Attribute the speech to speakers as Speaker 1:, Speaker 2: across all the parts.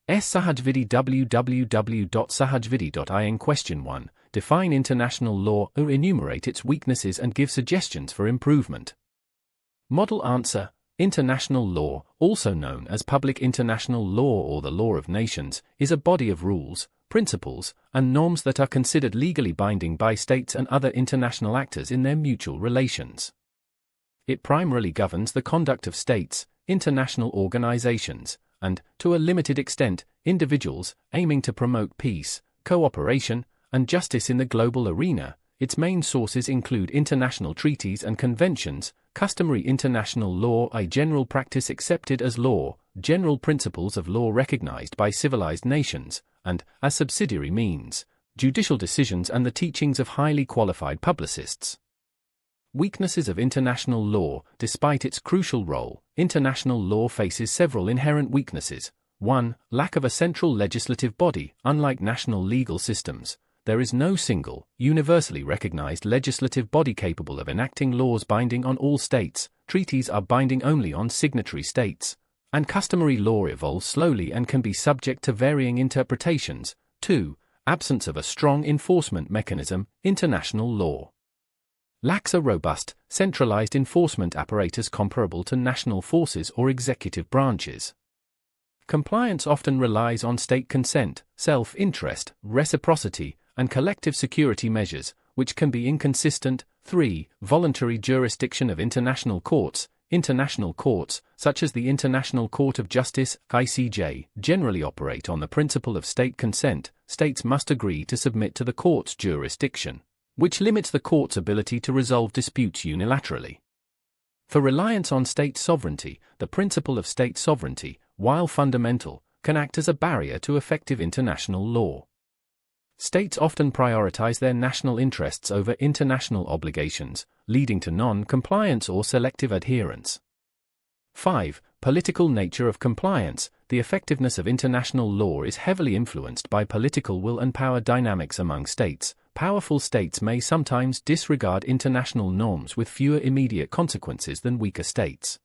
Speaker 1: Sahaj Vidhi www.sahajvidhi.in. Question 1. Define international law or enumerate its weaknesses and give suggestions for improvement. Model answer. International law, also known as public international law or the law of nations, is a body of rules, principles, and norms that are considered legally binding by states and other international actors in their mutual relations. It primarily governs the conduct of states, international organizations, and, to a limited extent, individuals, aiming to promote peace, cooperation, and justice in the global arena. Its main sources include international treaties and conventions, customary international law, a general practice accepted as law, general principles of law recognized by civilized nations, and, as subsidiary means, judicial decisions and the teachings of highly qualified publicists. Weaknesses of international law. Despite its crucial role, international law faces several inherent weaknesses. 1. Lack of a central legislative body. Unlike national legal systems, there is no single, universally recognized legislative body capable of enacting laws binding on all states. Treaties are binding only on signatory states, and customary law evolves slowly and can be subject to varying interpretations. 2. Absence of a strong enforcement mechanism. International law lacks a robust, centralized enforcement apparatus comparable to national forces or executive branches. Compliance often relies on state consent, self-interest, reciprocity, and collective security measures, which can be inconsistent. 3. Voluntary jurisdiction of international courts. International courts, such as the International Court of Justice, ICJ, generally operate on the principle of state consent. States must agree to submit to the court's jurisdiction, which limits the court's ability to resolve disputes unilaterally. For reliance on state sovereignty, the principle of state sovereignty, while fundamental, can act as a barrier to effective international law. States often prioritize their national interests over international obligations, leading to non-compliance or selective adherence. 5. Political nature of compliance. The effectiveness of international law is heavily influenced by political will and power dynamics among states. Powerful states may sometimes disregard international norms with fewer immediate consequences than weaker states.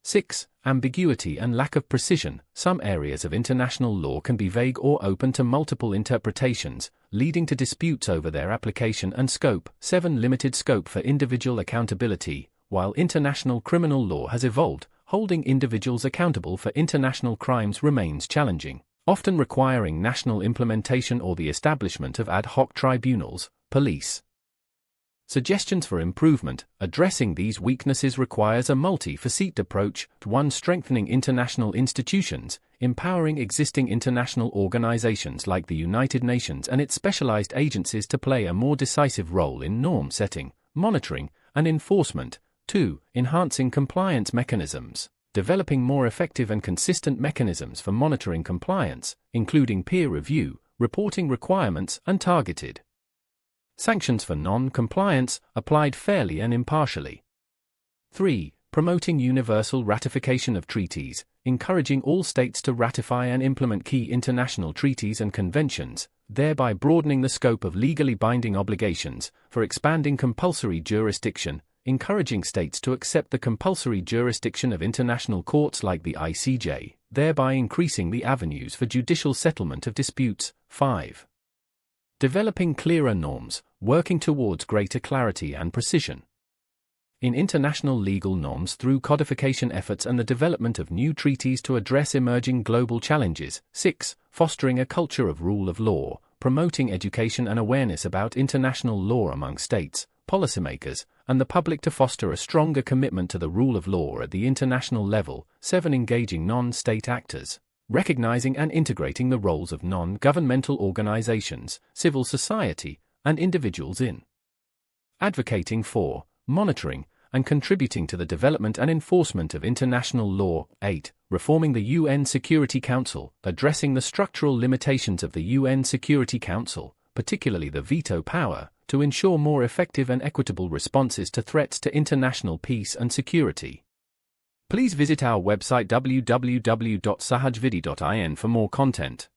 Speaker 1: 6. Ambiguity and lack of precision. Some areas of international law can be vague or open to multiple interpretations, leading to disputes over their application and scope. 7. Limited scope for individual accountability. While international criminal law has evolved, holding individuals accountable for international crimes remains challenging, often requiring national implementation or the establishment of ad hoc tribunals. Police suggestions for improvement. Addressing these weaknesses requires a multi-faceted approach. 1. Strengthening international institutions. Empowering existing international organizations like the United Nations and its specialized agencies to play a more decisive role in norm setting, monitoring, and enforcement. 2. Enhancing compliance mechanisms. Developing more effective and consistent mechanisms for monitoring compliance, including peer review, reporting requirements, and targeted sanctions for non-compliance, applied fairly and impartially. 3. Promoting universal ratification of treaties. Encouraging all states to ratify and implement key international treaties and conventions, thereby broadening the scope of legally binding obligations. For expanding compulsory jurisdiction. Encouraging states to accept the compulsory jurisdiction of international courts like the ICJ, thereby increasing the avenues for judicial settlement of disputes. 5. Developing clearer norms, working towards greater clarity and precision in international legal norms through codification efforts and the development of new treaties to address emerging global challenges. 6. Fostering a culture of rule of law, promoting education and awareness about international law among states, policymakers, and the public to foster a stronger commitment to the rule of law at the international level. 7. Engaging non-state actors. Recognizing and integrating the roles of non-governmental organizations, civil society, and individuals in advocating for, monitoring, and contributing to the development and enforcement of international law. 8. Reforming the UN Security Council. Addressing the structural limitations of the UN Security Council, particularly the veto power, to ensure more effective and equitable responses to threats to international peace and security. Please visit our website www.sahajvidhi.in for more content.